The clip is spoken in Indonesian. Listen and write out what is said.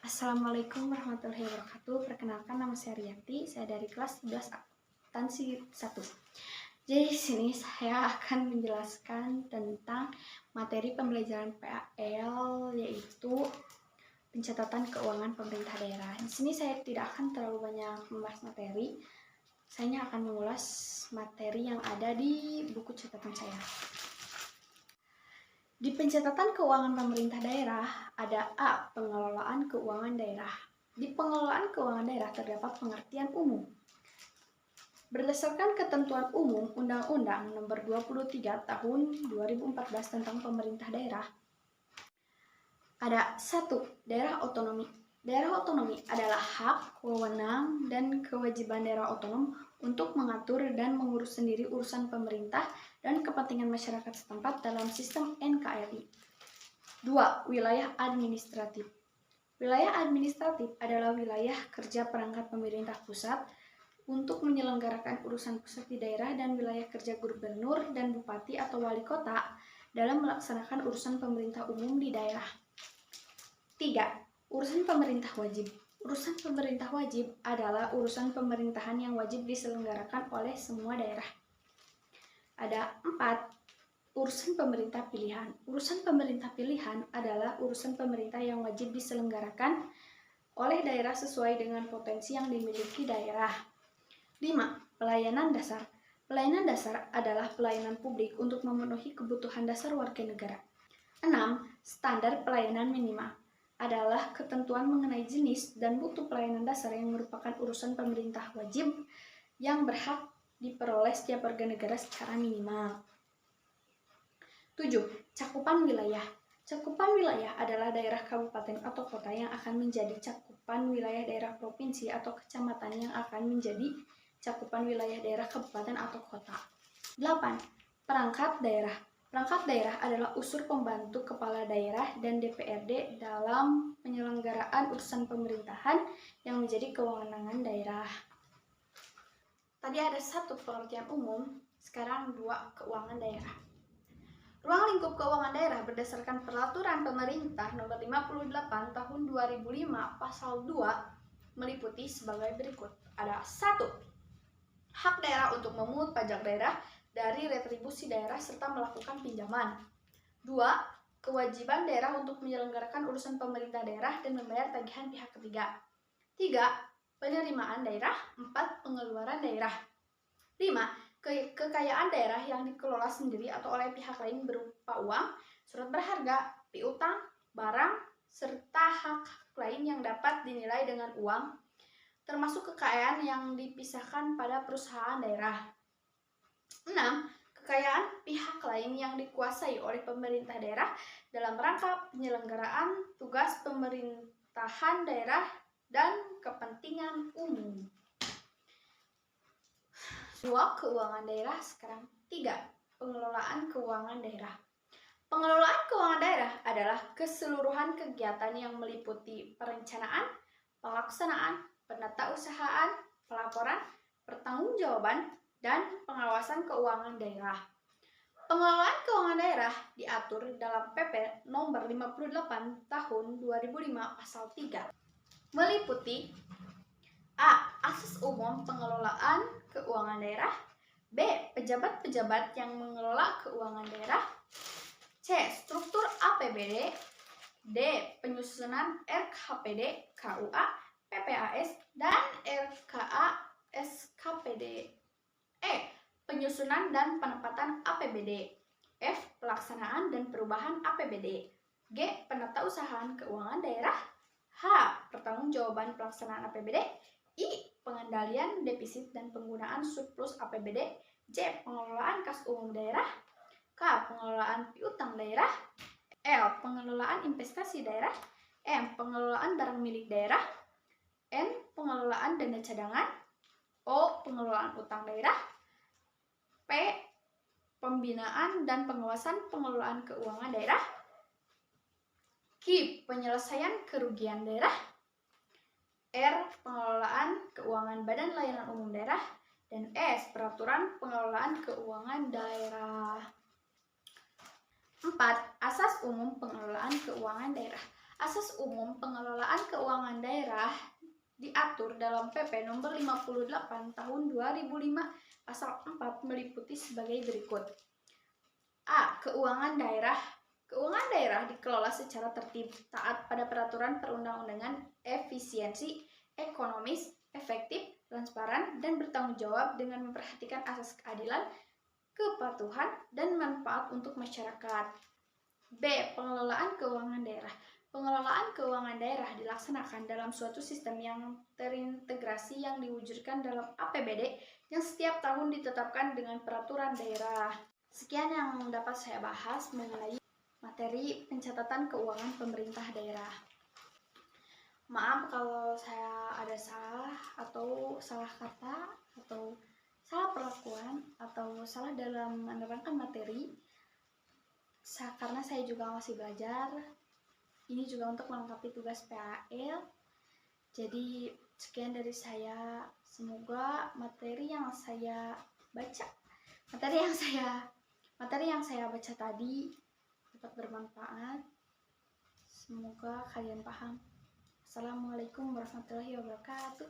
Assalamualaikum warahmatullahi wabarakatuh. Perkenalkan, nama saya Rianti. Saya dari kelas 11 akuntansi 1. Jadi di sini saya akan menjelaskan tentang materi pembelajaran PAL, yaitu pencatatan keuangan pemerintah daerah. Di sini saya tidak akan terlalu banyak membahas materi. Saya akan mengulas materi yang ada di buku catatan saya. Di pencatatan keuangan pemerintah daerah, ada A. Pengelolaan keuangan daerah. Di pengelolaan keuangan daerah terdapat pengertian umum. Berdasarkan ketentuan umum Undang-Undang Nomor 23 Tahun 2014 tentang pemerintah daerah, ada 1. Daerah otonomi. Daerah otonomi adalah hak, wewenang, dan kewajiban daerah otonom untuk mengatur dan mengurus sendiri urusan pemerintah dan kepentingan masyarakat setempat dalam sistem NKRI. 2. Wilayah administratif. Wilayah administratif adalah wilayah kerja perangkat pemerintah pusat untuk menyelenggarakan urusan pusat di daerah dan wilayah kerja gubernur dan bupati atau wali kota dalam melaksanakan urusan pemerintah umum di daerah. 3. Urusan pemerintah wajib. Urusan pemerintah wajib adalah urusan pemerintahan yang wajib diselenggarakan oleh semua daerah. Ada 4. Urusan pemerintah pilihan. Urusan pemerintah pilihan adalah urusan pemerintah yang wajib diselenggarakan oleh daerah sesuai dengan potensi yang dimiliki daerah. 5. Pelayanan dasar. Pelayanan dasar adalah pelayanan publik untuk memenuhi kebutuhan dasar warga negara. 6. Standar pelayanan minimal adalah ketentuan mengenai jenis dan mutu pelayanan dasar yang merupakan urusan pemerintah wajib yang berhak diperoleh setiap warga negara secara minimal. 7. Cakupan wilayah. Cakupan wilayah adalah daerah kabupaten atau kota yang akan menjadi cakupan wilayah daerah provinsi atau kecamatan yang akan menjadi cakupan wilayah daerah kabupaten atau kota. 8. Perangkat daerah. Perangkat daerah adalah unsur pembantu kepala daerah dan DPRD dalam penyelenggaraan urusan pemerintahan yang menjadi kewenangan daerah. Tadi ada 1 pengertian umum, sekarang 2 keuangan daerah. Ruang lingkup keuangan daerah berdasarkan Peraturan Pemerintah Nomor 58 Tahun 2005 Pasal 2 meliputi sebagai berikut. Ada 1. Hak daerah untuk memungut pajak daerah dari retribusi daerah serta melakukan pinjaman. 2. Kewajiban daerah untuk menyelenggarakan urusan pemerintah daerah dan membayar tagihan pihak ketiga. 3. Penerimaan daerah. 4. Pengeluaran daerah. 5. Kekayaan daerah yang dikelola sendiri atau oleh pihak lain berupa uang, surat berharga, piutang, barang, serta hak-hak lain yang dapat dinilai dengan uang, termasuk kekayaan yang dipisahkan pada perusahaan daerah. 6. Kekayaan pihak lain yang dikuasai oleh pemerintah daerah dalam rangka penyelenggaraan tugas pemerintahan daerah dan kepentingan umum. 2. Keuangan daerah. Sekarang 3. Pengelolaan keuangan daerah. Pengelolaan keuangan daerah adalah keseluruhan kegiatan yang meliputi perencanaan, pelaksanaan, penatausahaan, pelaporan, pertanggungjawaban, dan pengawasan keuangan daerah. Pengelolaan keuangan daerah diatur dalam PP Nomor 58 Tahun 2005 Pasal 3. Meliputi A. Asas umum pengelolaan keuangan daerah. B. Pejabat-pejabat yang mengelola keuangan daerah. C. Struktur APBD. D. Penyusunan RKPD, KUA, PPAS, dan RKA, SKPD. E. Penyusunan dan penempatan APBD. F. Pelaksanaan dan perubahan APBD. G. Penatausahaan keuangan daerah. H. Pertanggungjawaban pelaksanaan APBD. I. Pengendalian defisit dan penggunaan surplus APBD. J. Pengelolaan kas umum daerah. K. Pengelolaan piutang daerah. L. Pengelolaan investasi daerah. M. Pengelolaan barang milik daerah. N. Pengelolaan dana cadangan. O. Pengelolaan utang daerah. P. Pembinaan dan pengawasan pengelolaan keuangan daerah. Q. Penyelesaian kerugian daerah. R. Pengelolaan keuangan Badan Layanan Umum Daerah. Dan S. Peraturan pengelolaan keuangan daerah. 4. Asas umum pengelolaan keuangan daerah. Asas umum pengelolaan keuangan daerah diatur dalam PP nomor 58 tahun 2005 pasal 4 meliputi sebagai berikut. A. Keuangan daerah. Keuangan daerah dikelola secara tertib, taat pada peraturan perundang-undangan, efisiensi, ekonomis, efektif, transparan, dan bertanggung jawab dengan memperhatikan asas keadilan, kepatuhan, dan manfaat untuk masyarakat. B. Pengelolaan keuangan daerah. Pengelolaan keuangan daerah dilaksanakan dalam suatu sistem yang terintegrasi yang diwujudkan dalam APBD yang setiap tahun ditetapkan dengan peraturan daerah. Sekian yang dapat saya bahas mengenai materi pencatatan keuangan pemerintah daerah. Maaf kalau saya ada salah atau salah kata atau salah perlakuan atau salah dalam menerangkan materi, karena saya juga masih belajar. Ini juga untuk melengkapi tugas PAL. Jadi sekian dari saya. Semoga materi yang saya baca tadi dapat bermanfaat. Semoga kalian paham. Assalamualaikum warahmatullahi wabarakatuh.